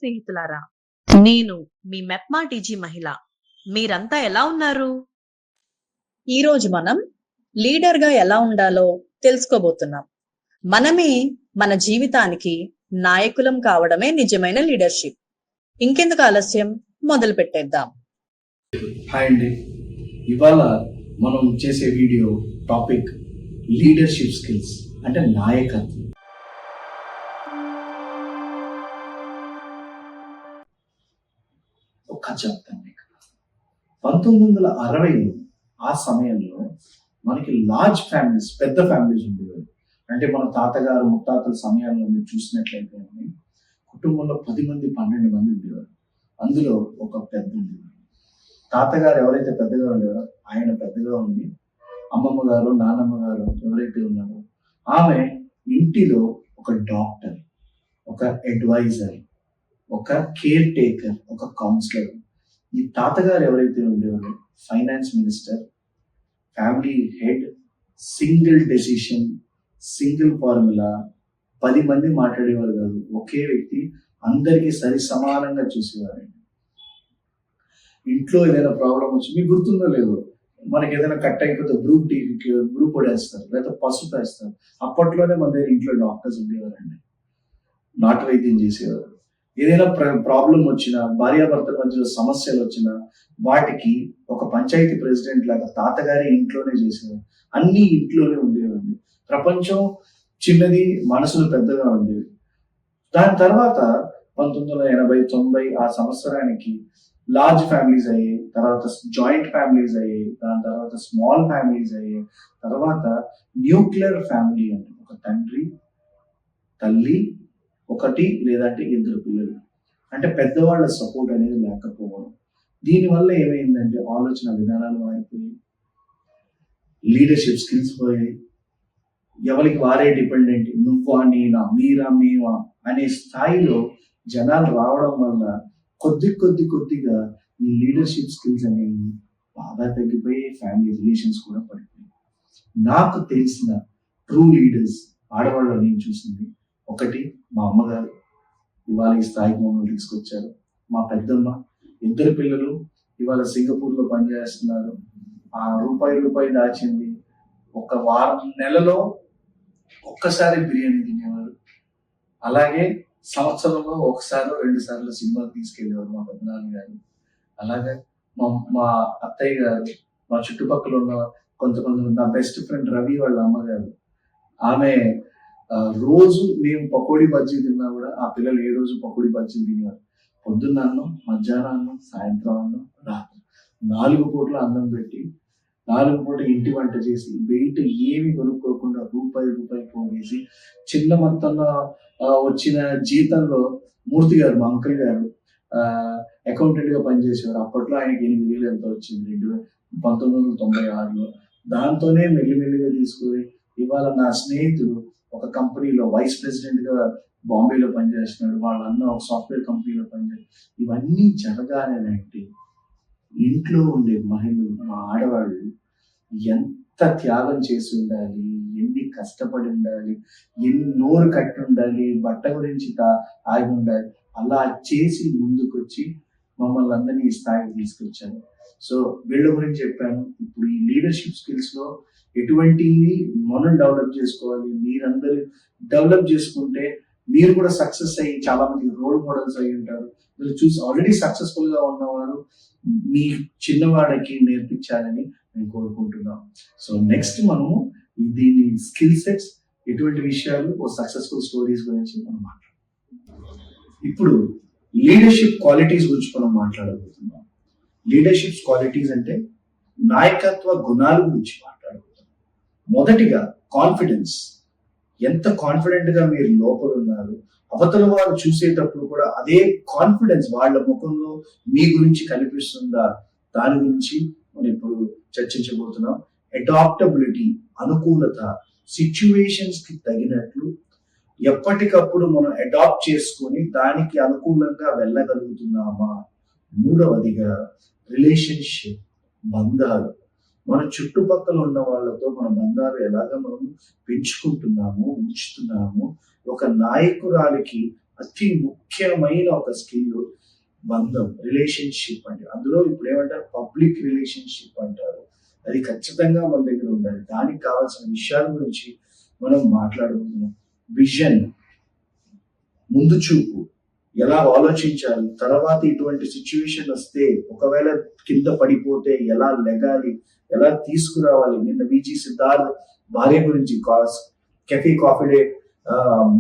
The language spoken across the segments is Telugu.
స్నేహితులారా, నేను మీ మెప్మా టీజీ మహిళ. మీరంతా ఎలా ఉన్నారు? ఈరోజు మనం లీడర్గా ఎలా ఉండాలో తెలుసుకోబోతున్నాం. మనమే మన జీవితానికి నాయకులం కావడమే నిజమైన లీడర్షిప్. ఇంకెందుకు ఆలస్యం, మొదలు పెట్టేద్దాం. హాయ్ అండి, ఇవాళ మనం చేసే వీడియో టాపిక్ లీడర్షిప్ స్కిల్స్ అంటే నాయకత్వం. ఒక చెప్తాను మీకు. 1960లో ఆ సమయంలో మనకి లార్జ్ ఫ్యామిలీస్, పెద్ద ఫ్యామిలీస్ ఉండేవారు. అంటే మన తాతగారు ముత్తాతల సమయాల్లో మీరు చూసినట్లయితే కుటుంబంలో 10 మంది 12 మంది ఉండేవారు. అందులో ఒక పెద్ద ఉండేవారు. తాతగారు ఎవరైతే పెద్దగా ఉండేవారో ఆయన పెద్దగా ఉండి, అమ్మమ్మ గారు నాన్నమ్మ గారు ఎవరైతే ఉన్నారో ఆమె ఇంటిలో ఒక డాక్టర్, ఒక అడ్వైజర్, ఒక కేర్ టేకర్, ఒక కౌన్సిలర్. ఈ తాతగారు ఎవరైతే ఉండేవారో finance minister, family head, single decision, single formula. 10 మంది మాట్లాడేవారు కాదు, ఒకే వ్యక్తి అందరికీ సరి సమానంగా చూసేవారండి. ఇంట్లో ఏదైనా ప్రాబ్లం వచ్చి మీకు గుర్తుందో లేదో, మనకి ఏదైనా కట్ అయిపోతే గ్రూప్ వేస్తారు, లేదా పసుపు వేస్తారు. అప్పట్లోనే మన దగ్గర ఇంట్లో డాక్టర్స్ ఉండేవారండి, నాటు వైద్యం చేసేవారు. ఏదైనా ప్రాబ్లం వచ్చినా, భార్యాభర్తల మధ్యలో సమస్యలు వచ్చినా వాటికి ఒక పంచాయతీ ప్రెసిడెంట్ లాగా తాతగారి ఇంట్లోనే చేసేవారు. అన్ని ఇంట్లోనే ఉండేవండి. ప్రపంచం చిన్నది, మనసులు పెద్దగా ఉండేవి. దాని తర్వాత 1980-90 ఆ సంవత్సరానికి లార్జ్ ఫ్యామిలీస్ అయ్యాయి, తర్వాత జాయింట్ ఫ్యామిలీస్ అయ్యాయి, దాని తర్వాత స్మాల్ ఫ్యామిలీస్ అయ్యాయి, తర్వాత న్యూక్లియర్ ఫ్యామిలీ అంటే ఒక తండ్రి, తల్లి, ఒకటి లేదంటే 2 పిల్లలు. అంటే పెద్దవాళ్ళ సపోర్ట్ అనేది లేకపోవడం. దీనివల్ల ఏమైందంటే ఆలోచన విధానాలు మారిపోయి, లీడర్షిప్ స్కిల్స్ పోయాయి. ఎవరికి వారే డిపెండెంట్, నువ్వా నేనా, మీరా మేమా అనే స్థాయిలో జనాలు రావడం వల్ల కొద్దిగా ఈ లీడర్షిప్ స్కిల్స్ అనేవి బాగా తగ్గిపోయి, ఫ్యామిలీ రిలేషన్స్ కూడా పడిపోయాయి. నాకు తెలిసిన ట్రూ లీడర్స్ ఆడవాళ్ళు నేను చూసింది ఒకటి మా అమ్మగారు, ఇవాళ ఈ స్థాయికి మమ్మల్ని తీసుకొచ్చారు. మా పెద్దమ్మ, 2 పిల్లలు ఇవాళ సింగపూర్లో పనిచేస్తున్నారు. ఆ రూపాయి దాచింది. ఒక నెలలో ఒక్కసారి బిర్యానీ తినేవారు. అలాగే సంవత్సరంలో 1-2 సార్లు సినిమాకి తీసుకెళ్ళేవారు మా పెద్దనాన్న గారు. అలాగే మా అత్తయ్య గారు, మా చుట్టుపక్కల ఉన్న కొంతమంది, నా బెస్ట్ ఫ్రెండ్ రవి వాళ్ళ అమ్మగారు, ఆమె రోజు మేము పకోడీ బజ్జీ తిన్నా కూడా ఆ పిల్లలు ఏ రోజు పకోడీ బజ్జీలు తినేవారు. పొద్దున్న అన్నం, మధ్యాహ్నం అన్నం, సాయంత్రం అన్నం, రాత్రి 4 పూటల అన్నం పెట్టి 4 పూట ఇంటి వంట చేసి బయట ఏమి కొనుక్కోకుండా రూపాయి పోగేసి చిన్న మొత్తంలో వచ్చిన జీతంలో మూర్తి గారు, మా అంకుల్ గారు, అకౌంటెంట్ గా పనిచేసేవారు. అప్పట్లో ఆయనకి 8,000 ఎంత వచ్చింది 1996లో. దాంతోనే మెల్లిమెల్లిగా తీసుకుని ఇవాళ నా స్నేహితుడు ఒక కంపెనీలో వైస్ ప్రెసిడెంట్ గా బాంబేలో పనిచేస్తున్నాడు. వాళ్ళ అన్న ఒక సాఫ్ట్వేర్ కంపెనీలో పనిచేస్తాడు. ఇవన్నీ జరగాలంటే ఇంట్లో ఉండే మహిళలు, మా ఆడవాళ్ళు ఎంత త్యాగం చేసి ఉండాలి, ఎన్ని కష్టపడి ఉండాలి, ఎన్ని నోరు కట్టి ఉండాలి, బట్ట గురించి ఆగి ఉండాలి. అలా చేసి ముందుకొచ్చి మమ్మల్ని అందరినీ ఈ స్థాయికి తీసుకొచ్చాను. సో వీళ్ళ గురించి చెప్పాను. ఇప్పుడు ఈ లీడర్షిప్ స్కిల్స్ లో ఎటువంటివి మనం డెవలప్ చేసుకోవాలి, మీరందరూ డెవలప్ చేసుకుంటే మీరు కూడా సక్సెస్ అయ్యి చాలా మంది రోల్ మోడల్స్ అయ్యి ఉంటారు. మీరు చూసి ఆల్రెడీ సక్సెస్ఫుల్ గా ఉన్నవారు మీ చిన్నవాడికి నేర్పించాలని నేను కోరుకుంటున్నాం. సో నెక్స్ట్ మనము దీని స్కిల్ సెట్స్, ఎటువంటి విషయాలు, ఓ సక్సెస్ఫుల్ స్టోరీస్ గురించి మనం మాట్లాడుతున్నాం. ఇప్పుడు లీడర్షిప్ క్వాలిటీస్ గురించి మనం మాట్లాడబోతున్నాం. లీడర్షిప్ క్వాలిటీస్ అంటే నాయకత్వ గుణాల గురించి మాట్లాడబోతున్నాం. మొదటిగా కాన్ఫిడెన్స్. ఎంత కాన్ఫిడెంట్ గా మీరు లోపల ఉన్నారు, అవతల వారు చూసేటప్పుడు కూడా అదే కాన్ఫిడెన్స్ వాళ్ళ ముఖంలో మీ గురించి కనిపిస్తుందా, దాని గురించి మనం ఇప్పుడు చర్చించబోతున్నాం. అడాప్టబిలిటీ, అనుకూలత, సిచ్యువేషన్స్ కి తగినట్లు ఎప్పటికప్పుడు మనం అడాప్ట్ చేసుకొని దానికి అనుకూలంగా వెళ్ళగలుగుతున్నామా. మూడవదిగా రిలేషన్షిప్, బంధాలు. మన చుట్టుపక్కల ఉన్న వాళ్ళతో మన బంధాలు ఎలాగ మనం పెంచుకుంటున్నాము, ఉంచుతున్నాము. ఒక నాయకురాలికి అతి ముఖ్యమైన ఒక స్కిల్ బంధం, రిలేషన్షిప్ అంటే. అందులో ఇప్పుడు ఏమంటారు, పబ్లిక్ రిలేషన్షిప్ అంటారు. అది ఖచ్చితంగా మన దగ్గర ఉండాలి. దానికి కావాల్సిన విషయాల గురించి మనం మాట్లాడుకుంటున్నాం. విజన్, ముందు చూపు, ఎలా ఆలోచించాలి, తర్వాత ఇటువంటి సిచ్యువేషన్ వస్తే ఒకవేళ కింద పడిపోతే ఎలా లెగాలి, ఎలా తీసుకురావాలి. నిన్న విజి సిద్ధార్థ్ భార్య గురించి, coffee coffee day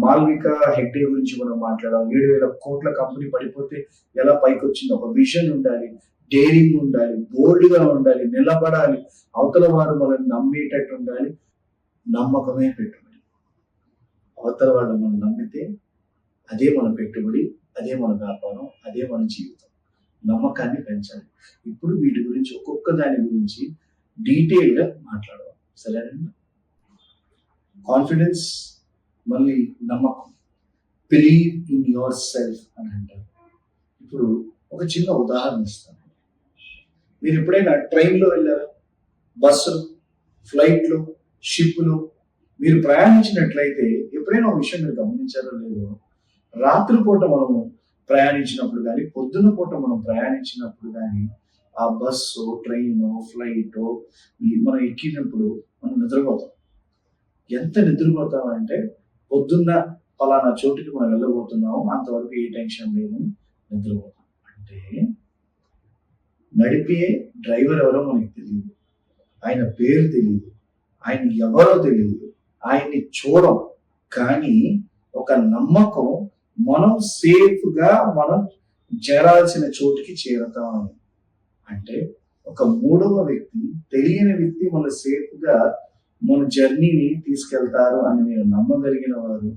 Malvika Hegde గురించి మనం మాట్లాడాం. 7,000 కోట్ల కంపెనీ పడిపోతే ఎలా పైకి వచ్చింది. ఒక విజన్ ఉండాలి, డేరింగ్ ఉండాలి, బోల్డ్ గా ఉండాలి, నిలబడాలి, అవతల వారు మనల్ని నమ్మేటట్టు ఉండాలి. నమ్మకమే పెట్టుబడి. అవతల వాళ్ళు మనం నమ్మితే అదే మన పెట్టుబడి, అదే మన వ్యాపారం, అదే మన జీవితం. నమ్మకాన్ని పెంచాలి. ఇప్పుడు వీటి గురించి ఒక్కొక్క దాని గురించి డీటెయిల్ గా మాట్లాడదాం, సరేనండి. కాన్ఫిడెన్స్, మళ్ళీ నమ్మకం, బిలీవ్ ఇన్ యువర్ సెల్ఫ్ అని అంటారు. ఇప్పుడు ఒక చిన్న ఉదాహరణ ఇస్తాను. మీరు ఎప్పుడైనా ట్రైన్లో వెళ్ళారా, బస్సులో, ఫ్లైట్లో, షిప్లో మీరు ప్రయాణించినట్లయితే ఎప్పుడైనా ఒక విషయం మీరు గమనించారో లేదో, రాత్రిపూట మనము ప్రయాణించినప్పుడు కానీ, పొద్దున్న పూట మనం ప్రయాణించినప్పుడు కానీ, ఆ బస్సు, ట్రైన్, ఫ్లైట్ మనం ఎక్కినప్పుడు మనం నిద్రపోతాం. ఎంత నిద్రపోతాం అంటే, పొద్దున్న పలానా చోటుకి మనం వెళ్ళబోతున్నాము, అంతవరకు ఏ టెన్షన్ లేదు, నిద్రపోతాం. అంటే నడిపే డ్రైవర్ ఎవరో మనకి తెలియదు, ఆయన పేరు తెలియదు, ఆయన ఎవరో తెలియదు, ఆయన్ని చూడం. కానీ ఒక నమ్మకం, మనం సేఫ్ గా మనం చేరాల్సిన చోటుకి చేరతాం. అంటే ఒక మూడవ వ్యక్తి, తెలియని వ్యక్తి మన సేఫ్ గా మన జర్నీని తీసుకెళ్తారు అని మీరు నమ్మగలిగిన వారు,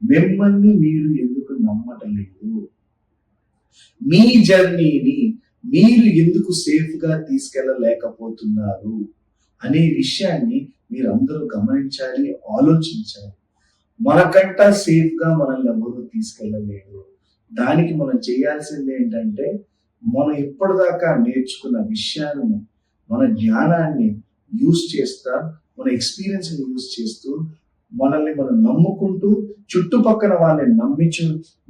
మిమ్మల్ని మీరు ఎందుకు నమ్మటం లేదు? మీ జర్నీని మీరు ఎందుకు సేఫ్ గా తీసుకెళ్ళలేకపోతున్నారు అనే విషయాన్ని మీరు అందరూ గమనించాలి, ఆలోచించాలి. మనకంట సేఫ్ గా మనల్ని ఎవరు తీసుకెళ్ళలేరు. దానికి మనం చేయాల్సింది ఏంటంటే, మనం ఇప్పటిదాకా నేర్చుకున్న విషయాన్ని, మన జ్ఞానాన్ని యూజ్ చేస్తా, మన ఎక్స్పీరియన్స్ ని యూజ్ చేస్తూ, మనల్ని మనం నమ్ముకుంటూ, చుట్టుపక్కల వాళ్ళని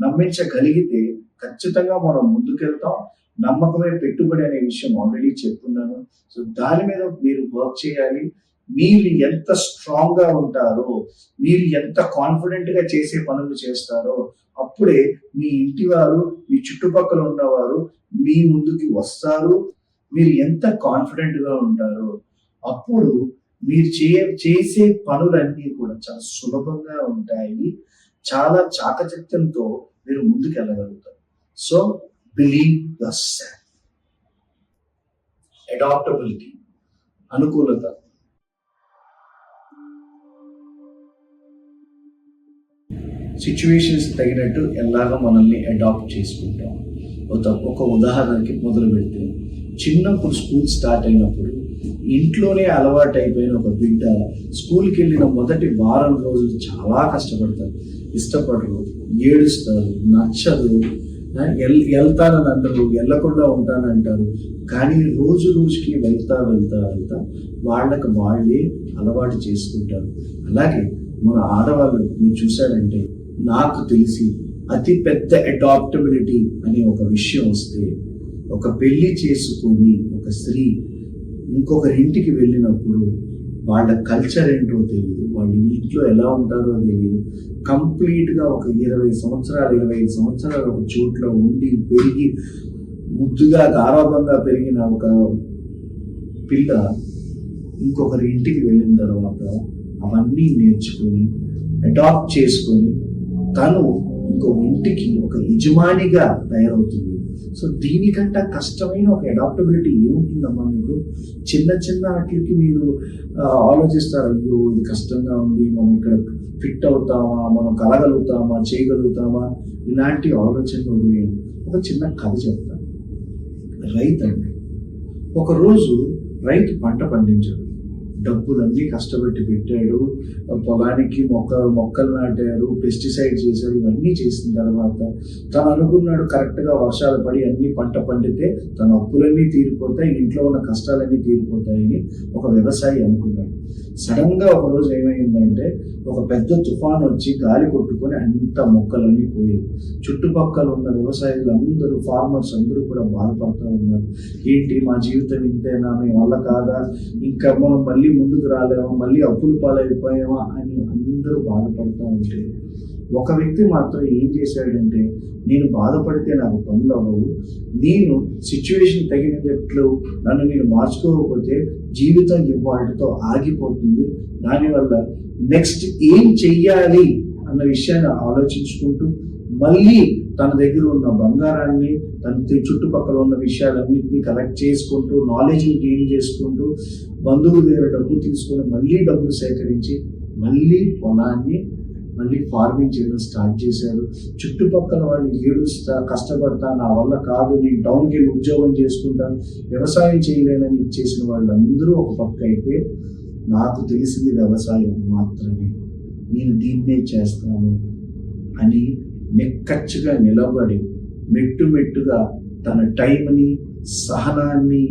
నమ్మించగలిగితే ఖచ్చితంగా మనం ముందుకెళ్తాం. నమ్మకమే పెట్టుబడి అనే విషయం ఆల్రెడీ చెప్పుకున్నాను. సో దాని మీద మీరు వర్క్ చేయాలి. మీరు ఎంత స్ట్రాంగ్ గా ఉంటారో, మీరు ఎంత కాన్ఫిడెంట్ గా చేసే పనులు చేస్తారో, అప్పుడే మీ ఇంటి వారు, మీ చుట్టుపక్కల ఉన్నవారు మీ ముందుకి వస్తారు. మీరు ఎంత కాన్ఫిడెంట్ గా ఉంటారో, అప్పుడు మీరు చేసే పనులన్నీ కూడా చాలా సులభంగా ఉంటాయి. చాలా చాకచక్యంతో మీరు ముందుకు వెళ్ళగలుగుతారు. So believe yourself. అడాప్టబిలిటీ, అనుకూలత. సిచ్యువేషన్స్ తగినట్టు ఎలాగో మనల్ని అడాప్ట్ చేసుకుంటాం. ఒక ఉదాహరణకి మొదలు పెడితే, చిన్నప్పుడు స్కూల్ స్టార్ట్ అయినప్పుడు ఇంట్లోనే అలవాటు అయిపోయిన ఒక బిడ్డ స్కూల్కి వెళ్ళిన మొదటి వారం రోజులు చాలా కష్టపడతారు, ఇష్టపడరు, ఏడుస్తారు, నచ్చదు, వెళ్తానని అందరూ, వెళ్ళకుండా ఉంటానంటారు. కానీ రోజు రోజుకి వెళ్తా వాళ్ళకి వాళ్ళే అలవాటు చేసుకుంటారు. అలాగే మన ఆడవాళ్ళు మీరు చూశారంటే, నాకు తెలిసి అతి పెద్ద అడాప్టబిలిటీ అనే ఒక విషయం వస్తే, ఒక పెళ్లి చేసుకొని ఒక స్త్రీ ఇంకొకరి ఇంటికి వెళ్ళినప్పుడు వాళ్ళ కల్చర్ ఏంటో తెలియదు, వాళ్ళ ఇంట్లో ఎలా ఉంటారో తెలియదు. కంప్లీట్గా ఒక 20 సంవత్సరాలు 25 సంవత్సరాలు ఒక చోట్ల ఉండి పెరిగి ముద్దుగా గారాబంగా పెరిగిన ఒక పిల్ల ఇంకొకరి ఇంటికి వెళ్ళిన తర్వాత అవన్నీ నేర్చుకొని అడాప్ట్ చేసుకొని తను ఇంకొక ఇంటికి ఒక యజమానిగా తయారవుతుంది. సో దీనికంటే కష్టమైన ఒక అడాప్టబిలిటీ ఏముంటుందమ్మా మీకు? చిన్న చిన్న వాటికి మీరు ఆలోచిస్తారు, అయ్యో ఇది కష్టంగా ఉంది, మనం ఇక్కడ ఫిట్ అవుతామా, మనం కలగలుగుతామా, చేయగలుగుతామా, ఇలాంటి ఆలోచనలు వదిలేయండి. ఒక చిన్న కథ చెప్తాను. రైతు అండి, ఒకరోజు రైతు పంట పండించాడు. డబ్బులన్నీ కష్టపెట్టి పెట్టాడు, పొలానికి మొక్కలు నాటాడు, పెస్టిసైడ్ చేశాడు, ఇవన్నీ చేసిన తర్వాత తను అనుకున్నాడు కరెక్ట్గా వర్షాలు పడి అన్ని పంట పండితే తన అప్పులన్నీ తీరిపోతాయి, ఇంట్లో ఉన్న కష్టాలన్నీ తీరిపోతాయని ఒక వ్యవసాయి అనుకున్నాడు. సడన్ గా ఒక రోజు ఏమైందంటే ఒక పెద్ద తుఫాన్ వచ్చి గాలి కొట్టుకొని అంత మొక్కలన్నీ పోయాయి. చుట్టుపక్కల ఉన్న వ్యవసాయులు అందరూ, ఫార్మర్స్ అందరూ కూడా బాధపడుతూ ఉన్నారు. ఏంటి మా జీవితం ఇంతేనా, మీ వల్ల కాదా, ఇంకా మనం మళ్ళీ ముందుకు రాలేమా, మళ్ళీ అప్పులు పాలైపోయామా అని అందరూ బాధపడుతూ ఉంటే ఒక వ్యక్తి మాత్రం ఏం చేశాడంటే, నేను బాధపడితే నాకు పనులు అవ్వవు, నేను సిచ్యువేషన్ తగినట్లు నన్ను నేను మార్చుకోకపోతే జీవితం ఇవాటితో ఆగిపోతుంది, దానివల్ల నెక్స్ట్ ఏం చెయ్యాలి అన్న విషయాన్ని ఆలోచించుకుంటూ మళ్ళీ తన దగ్గర ఉన్న బంగారాన్ని, తన చుట్టుపక్కల ఉన్న విషయాలన్నింటినీ కలెక్ట్ చేసుకుంటూ, నాలెడ్జ్ని గెయిన్ చేసుకుంటూ, బంధువుల దగ్గర డబ్బు తీసుకొని మళ్ళీ డబ్బులు సేకరించి మళ్ళీ పొలాన్ని మళ్ళీ ఫార్మింగ్ చేయడం స్టార్ట్ చేశారు. చుట్టుపక్కల వాళ్ళు ఏడుస్తా, కష్టపడతా, నా వల్ల కాదు, నేను టౌన్కి వెళ్ళి ఉద్యోగం చేసుకుంటాను, వ్యవసాయం చేయలేనని ఇచ్చేసిన వాళ్ళందరూ ఒక పక్క అయితే, నాకు తెలిసింది వ్యవసాయం మాత్రమే, నేను దీన్నే చేస్తాను అని నిక్కచ్చిగా నిలబడి మెట్టుగా తన టైంని, సహనాన్ని,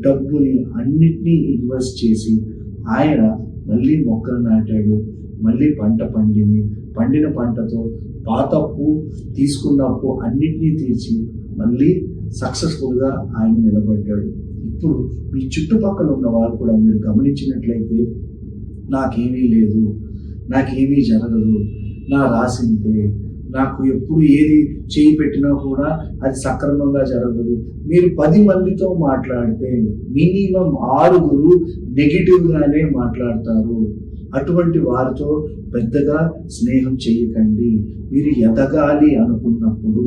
డబ్బుని అన్నిటినీ ఇన్వెస్ట్ చేసి ఆయన మళ్ళీ మొక్కలు నాటాడు. మళ్ళీ పంట పండింది. పండిన పంటతో పాత అప్పు, తీసుకున్న అప్పు అన్నిటినీ తీర్చి మళ్ళీ సక్సెస్ఫుల్గా ఆయన నిలబడ్డాడు. ఇప్పుడు మీ చుట్టుపక్కల ఉన్న వారు కూడా మీరు గమనించినట్లయితే, నాకేమీ లేదు, నాకేమీ జరగదు, నా రాసిందే, నాకు ఎప్పుడు ఏది చేయి పెట్టినా కూడా అది సక్రమంగా జరగదు, మీరు 10 మందితో మాట్లాడితే మినిమం 6 నెగిటివ్గానే మాట్లాడతారు. అటువంటి వారితో పెద్దగా స్నేహం చేయకండి. మీరు ఎదగాలి అనుకున్నప్పుడు,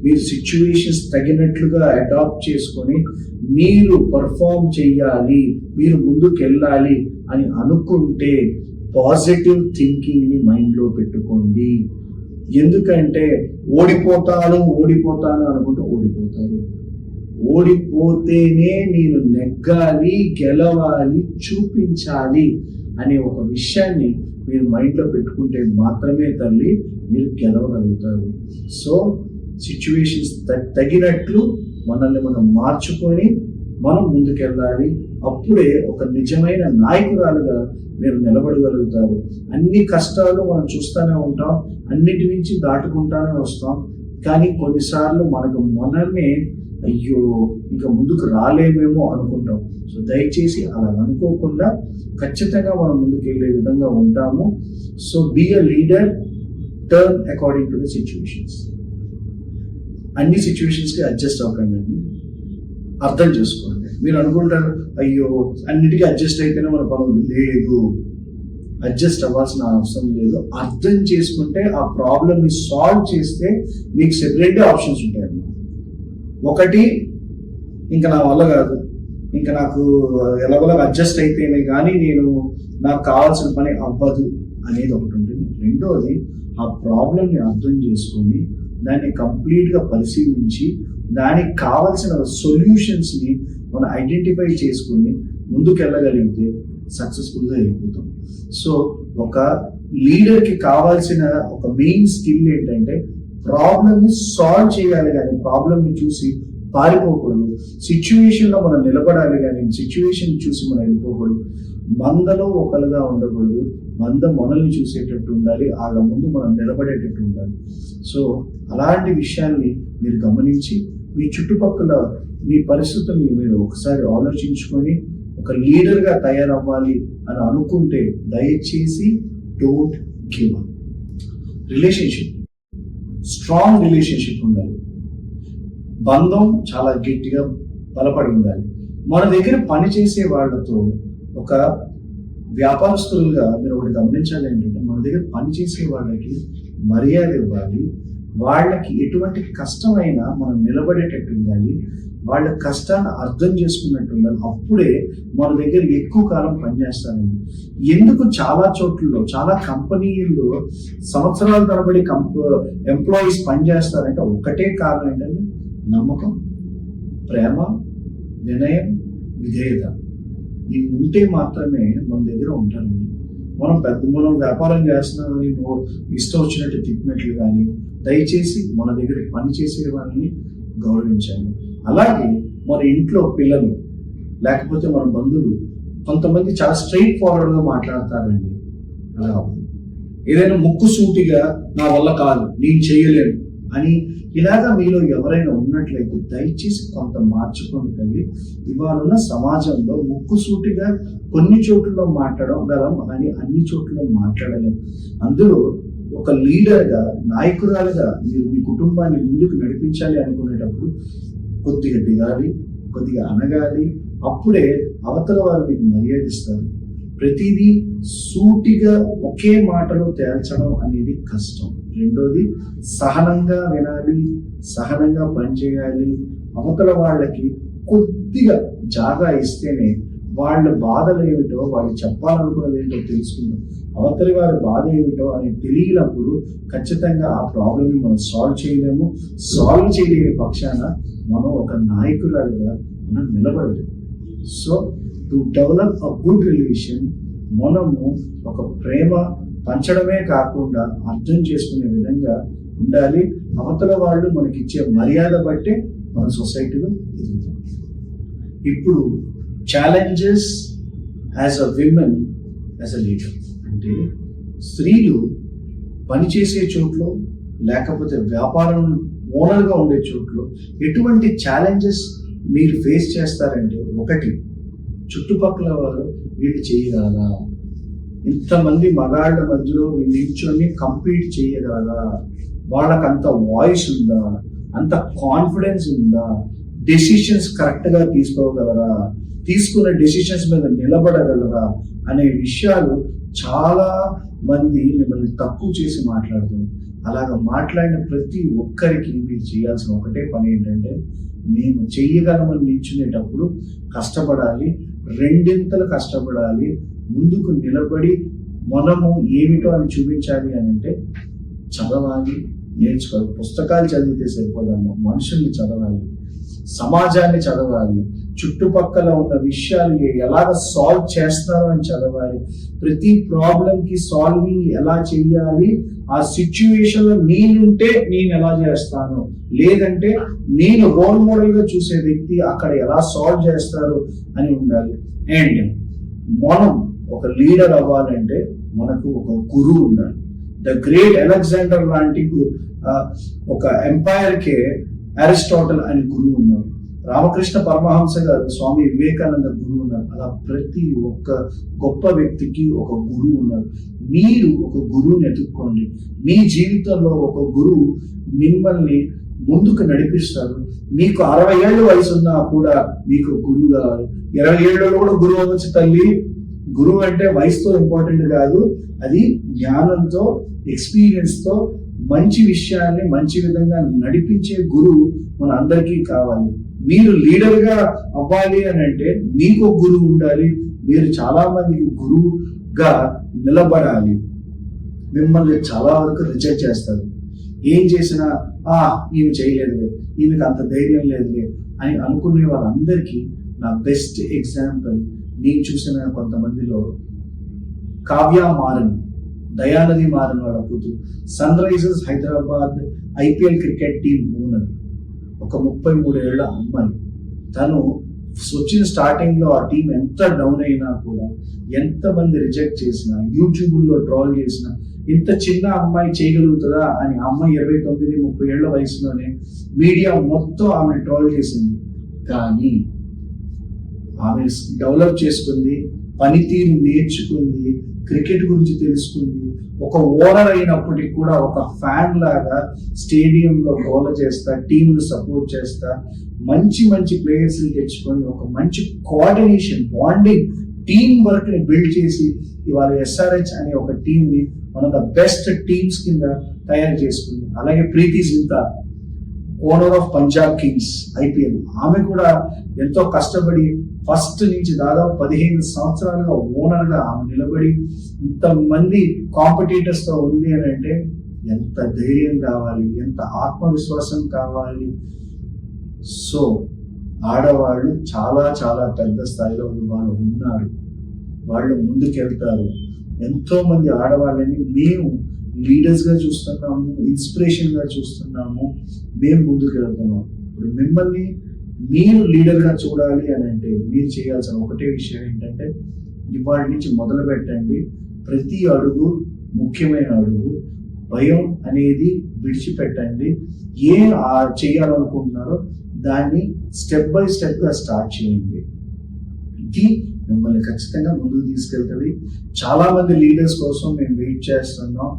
మీరు సిచ్యువేషన్స్ తగినట్లుగా అడాప్ట్ చేసుకొని మీరు పర్ఫామ్ చేయాలి, మీరు ముందుకెళ్ళాలి అని అనుకుంటే పాజిటివ్ థింకింగ్ని మైండ్లో పెట్టుకోండి. ఎందుకంటే ఓడిపోతాను అనుకుంటూ ఓడిపోతారు. ఓడిపోతేనే నేను నెగ్గాలి, గెలవాలి, చూపించాలి అనే ఒక విషయాన్ని మీరు మైండ్లో పెట్టుకుంటే మాత్రమే తల్లి మీరు గెలవగలుగుతారు. సో సిచ్యువేషన్స్ తగినట్లు మనల్ని మనం మార్చుకొని మనం ముందుకెళ్ళాలి. అప్పుడే ఒక నిజమైన నాయకురాలుగా మీరు నిలబడగలుగుతారు. అన్ని కష్టాలు మనం చూస్తూనే ఉంటాం, అన్నిటి నుంచి దాటుకుంటానే వస్తాం. కానీ కొన్నిసార్లు మనమే అయ్యో ఇంకా ముందుకు రాలేమేమో అనుకుంటాం. సో దయచేసి అలా అనుకోకుండా ఖచ్చితంగా మనం ముందుకు వెళ్ళే విధంగా ఉంటాము. So be a leader, turn according to the situations. అన్ని సిచ్యువేషన్స్కి అడ్జస్ట్ అవ్వకండి, అర్థం చేసుకోండి. మీరు అనుకుంటారు అయ్యో అన్నిటికీ అడ్జస్ట్ అయితేనే మన పనులు, లేదు, అడ్జస్ట్ అవ్వాల్సిన అవసరం లేదు. అర్థం చేసుకుంటే ఆ ప్రాబ్లమ్ని సాల్వ్ చేస్తే మీకు సెపరేట్ ఆప్షన్స్ ఉంటాయి అన్నమాట. ఒకటి, ఇంకా నా వల్ల కాదు, ఇంకా నాకు ఎలాగోలా అడ్జస్ట్ అయితేనే కానీ నాకు కావాల్సిన పని అవ్వదు అనేది ఒకటి ఉంటుంది. రెండోది, ఆ ప్రాబ్లమ్ని అర్థం చేసుకొని దాన్ని కంప్లీట్గా పరిశీలించి దానికి కావాల్సిన సొల్యూషన్స్ని మనం ఐడెంటిఫై చేసుకుని ముందుకెళ్ళగలిగితే సక్సెస్ఫుల్గా అయిపోతాం. సో ఒక లీడర్కి కావాల్సిన ఒక మెయిన్ స్కిల్ ఏంటంటే ప్రాబ్లమ్ని సాల్వ్ చేయాలి, కానీ ప్రాబ్లమ్ని చూసి పారిపోకూడదు. సిచ్యువేషన్లో మనం నిలబడాలి, కానీ సిచ్యువేషన్ చూసి మనం వెళ్ళిపోకూడదు. మందలో ఒకరుగా ఉండకూడదు, మంద మనల్ని చూసేటట్టు ఉండాలి, వాళ్ళ ముందు మనం నిలబడేటట్టు ఉండాలి. సో అలాంటి విషయాన్ని మీరు గమనించి మీ చుట్టుపక్కల మీ పరిస్థితుల్ని మీరు ఒకసారి ఆలోచించుకొని ఒక లీడర్గా తయారవ్వాలి అని అనుకుంటే దయచేసి don't give up. Relationship, strong relationship ఉండాలి. బంధం చాలా గట్టిగా బలపడి ఉండాలి. మన దగ్గర పనిచేసే వాళ్ళతో ఒక వ్యాపారస్తులుగా మీరు ఒకటి గమనించాలి ఏంటంటే, మన దగ్గర పనిచేసే వాళ్ళకి మర్యాద ఇవ్వాలి, వాళ్ళకి ఎటువంటి కష్టమైనా మనం నిలబడేటట్టు ఉండాలి, వాళ్ళ కష్టాన్ని అర్థం చేసుకున్నట్టు ఉండాలి. అప్పుడే మన దగ్గర ఎక్కువ కాలం పనిచేస్తారండి. ఎందుకు చాలా చోట్లలో, చాలా కంపెనీల్లో సంవత్సరాల తరబడి ఎంప్లాయీస్ పనిచేస్తారంటే ఒకటే కారణం ఏంటంటే నమ్మకం, ప్రేమ, వినయం, విధేయత. ఇవి ఉంటే మాత్రమే మన దగ్గర ఉంటారండి. మనం వ్యాపారం చేస్తున్నామని ఇష్టం వచ్చినట్టు తిప్పినట్లు కానీ, దయచేసి మన దగ్గర పని చేసే వాళ్ళని గౌరవించాలి. అలాగే మన ఇంట్లో పిల్లలు లేకపోతే మన బంధువులు కొంతమంది చాలా స్ట్రైట్ ఫార్వర్డ్గా మాట్లాడతారండి. అలా ఏదైనా ముక్కుసూటిగా నా వల్ల కాదు, నేను చేయలేను అని ఇలాగా మీలో ఎవరైనా ఉన్నట్లయితే దయచేసి కొంత మార్చుకొని తల్లి. ఇవాళ ఉన్న సమాజంలో ముక్కుసూటిగా కొన్ని చోట్లలో మాట్లాడగలం అని అన్ని చోట్లలో మాట్లాడలేం. అందులో ఒక లీడర్గా, నాయకురాలుగా మీరు మీ కుటుంబాన్ని ముందుకు నడిపించాలి అనుకునేటప్పుడు కొద్దిగా దిగాలి, కొద్దిగా అనగాలి. అప్పుడే అవతల వారు మీకు మర్యాదిస్తారు. ప్రతిదీ సూటిగా ఒకే మాటలో తేల్చడం అనేది కష్టం. రెండోది, సహనంగా వినాలి, సహనంగా పనిచేయాలి. అవతల వాళ్ళకి కొద్దిగా జాగా ఇస్తేనే వాళ్ళ బాధలు ఏమిటో, వాళ్ళు చెప్పాలనుకున్నది ఏంటో తెలుసుకుందాం. అవతలి వారి బాధ ఏమిటో అని తెలియనప్పుడు ఖచ్చితంగా ఆ ప్రాబ్లమ్ని మనం సాల్వ్ చేయలేము. సాల్వ్ చేయలేని పక్షాన మనం ఒక నాయకురాలుగా మనం నిలబడలేము. So to develop a good relation మనము ఒక ప్రేమ పంచడమే కాకుండా అర్థం చేసుకునే విధంగా ఉండాలి. అవతల వాళ్ళు మనకిచ్చే మర్యాద బట్టే మన సొసైటీలో ఎదుగుతాం. ఇప్పుడు challenges as a women as a leader అంటే స్త్రీలు పనిచేసే చోట్లో లేకపోతే వ్యాపారం ఓనర్గా ఉండే చోట్లో ఎటువంటి ఛాలెంజెస్ మీరు ఫేస్ చేస్తారంటే, ఒకటి, చుట్టుపక్కల వారు వీళ్ళు చేయగలరా, ఇంతమంది మగాళ్ళ మధ్యలో నిల్చొని కంపీట్ చేయగలరా, వాళ్ళకి అంత వాయిస్ ఉందా, అంత కాన్ఫిడెన్స్ ఉందా, డెసిషన్స్ కరెక్ట్గా తీసుకోగలరా, తీసుకున్న డెసిషన్స్ మీద నిలబడగలరా అనే విషయాలు చాలా మంది మిమ్మల్ని తక్కువ చేసి మాట్లాడుతారు. అలాగ మాట్లాడిన ప్రతి ఒక్కరికి మీరు చేయాల్సిన ఒకటే పని ఏంటంటే, మేము చెయ్యగలమని నిల్చునేటప్పుడు కష్టపడాలి, రెండింతలు కష్టపడాలి, ముందుకు నిలబడి మనము ఏమిటో అని చూపించాలి అని అంటే చదవాలి, నేర్చుకోవాలి. పుస్తకాలు చదివితే సరిపోదమ్మా, మనుషుల్ని చదవాలి, సమాజాన్ని చదవాలి, చుట్టుపక్కల ఉన్న విషయాలు ఎలాగ సాల్వ్ చేస్తారో అని చదవాలి. ప్రతి ప్రాబ్లంకి సాల్వింగ్ ఎలా చేయాలి, ఆ సిచ్యువేషన్లో నేనుంటే నేను ఎలా చేస్తాను, లేదంటే నేను రోల్ మోడల్గా చూసే వ్యక్తి అక్కడ ఎలా సాల్వ్ చేస్తారు అని ఉండాలి. అండ్ మనం ఒక లీడర్ అవ్వాలంటే మనకు ఒక గురువు ఉండాలి. ద గ్రేట్ అలెగ్జాండర్ లాంటి ఒక ఎంపైర్కే అరిస్టాటిల్ అని గురువు ఉన్నారు. రామకృష్ణ పరమహంస గారు, స్వామి వివేకానంద గురువు ఉన్నారు. అలా ప్రతి ఒక్క గొప్ప వ్యక్తికి ఒక గురువు ఉన్నారు. మీరు ఒక గురువుని ఎదుర్కోండి. మీ జీవితంలో ఒక గురువు మిమ్మల్ని ముందుకు నడిపిస్తారు. మీకు 60 ఏళ్ళ వయసు ఉన్నా కూడా మీకు గురువు కావాలి. 20 ఏళ్ళలో కూడా గురువు అవ్వచ్చు తల్లి. గురువు అంటే వయసుతో ఇంపార్టెంట్ కాదు, అది జ్ఞానంతో, ఎక్స్పీరియన్స్తో మంచి విషయాన్ని మంచి విధంగా నడిపించే గురువు మన అందరికీ కావాలి. మీరు లీడర్గా అవ్వాలి అని అంటే మీకు గురువు ఉండాలి. మీరు చాలా మందికి గురువుగా నిలబడాలి. మిమ్మల్ని చాలా వరకు రిజెక్ట్ చేస్తారు. ఏం చేసినా ఈమె చేయలేదులే, ఈమెకు అంత ధైర్యం లేదులే అని అనుకునే వాళ్ళందరికీ నా బెస్ట్ ఎగ్జాంపుల్ నేను చూసిన కొంతమందిలో కావ్య మారన్, దయానది మారన్ వాళ్ళ కూతురు, Sunrisers Hyderabad IPL cricket team owner, ఒక 33 ఏళ్ల అమ్మాయి. తను వచ్చిన స్టార్టింగ్లో ఆ టీం ఎంత డౌన్ అయినా కూడా, ఎంతమంది రిజెక్ట్ చేసినా, యూట్యూబ్లో ట్రోల్ చేసినా, ఇంత చిన్న అమ్మాయి చేయగలుగుతుందా అని ఆ అమ్మాయి 29-30 ఏళ్ల వయసులోనే మీడియా మొత్తం ఆమెను ట్రోల్ చేసింది. కానీ ఆమె డెవలప్ చేసుకుంది, పనితీరు నేర్చుకుంది, క్రికెట్ గురించి తెలుసుకుంది. ఒక ఓనర్ అయినప్పటికీ కూడా ఒక ఫ్యాన్ లాగా స్టేడియంలో గోల చేస్తా, టీంను సపోర్ట్ చేస్తా, మంచి మంచి ప్లేయర్స్ తెచ్చుకొని ఒక మంచి కోఆర్డినేషన్, బాండింగ్, టీమ్ వర్క్ ని బిల్డ్ చేసి ఇవాళ SRH అనే ఒక టీమ్ ని one of the best teams కింద తయారు చేసుకుంది. అలాగే Preity Zinta, owner of Punjab Kings IPL, ఆమె కూడా ఎంతో కష్టపడి ఫస్ట్ నుంచి దాదాపు 15 సంవత్సరాలుగా ఓనర్గా ఆమె నిలబడి ఇంతమంది కాంపిటీటర్స్ తో ఉంది అని అంటే ఎంత ధైర్యం కావాలి, ఎంత ఆత్మవిశ్వాసం కావాలి. సో ఆడవాళ్ళు చాలా చాలా పెద్ద స్థాయిలో వాళ్ళు ఉన్నారు, వాళ్ళు ముందుకెళ్తారు. ఎంతో మంది ఆడవాళ్ళని మేము లీడర్స్ గా చూస్తున్నాము, ఇన్స్పిరేషన్ గా చూస్తున్నాము, మేము ముందుకు వెళ్తున్నాం. ఇప్పుడు మిమ్మల్ని మీరు లీడర్ గా చూడాలి అని అంటే మీరు చేయాల్సిన ఒకటే విషయం ఏంటంటే, ఇవాళ నుంచి మొదలు పెట్టండి. ప్రతి అడుగు ముఖ్యమైన అడుగు. భయం అనేది విడిచిపెట్టండి. ఏం చేయాలనుకుంటున్నారో దాన్ని స్టెప్ బై స్టెప్ గా స్టార్ట్ చేయండి. ఇది మిమ్మల్ని ఖచ్చితంగా ముందుకు తీసుకెళ్తుంది. చాలా మంది లీడర్స్ కోసం మేము వెయిట్ చేస్తున్నాం.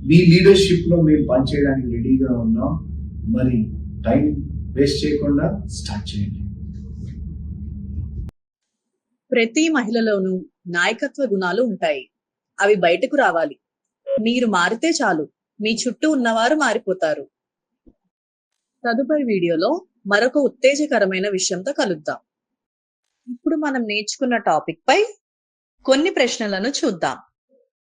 మీ లీడర్షిప్ లో మేము పనిచేయడానికి రెడీగా ఉన్నాం. మరి టైం వేస్ట్ చేయకుండా స్టార్ట్ చేయండి. ప్రతి మహిళలోనూ నాయకత్వ గుణాలు ఉంటాయి. అవి బయటకు రావాలి. మీరు మారితే చాలు, మీ చుట్టూ ఉన్నవారు మారిపోతారు. తదుపరి వీడియోలో మరొక ఉత్తేజకరమైన విషయంతో కలుద్దాం. ఇప్పుడు మనం నేర్చుకున్న టాపిక్ పై కొన్ని ప్రశ్నలను చూద్దాం.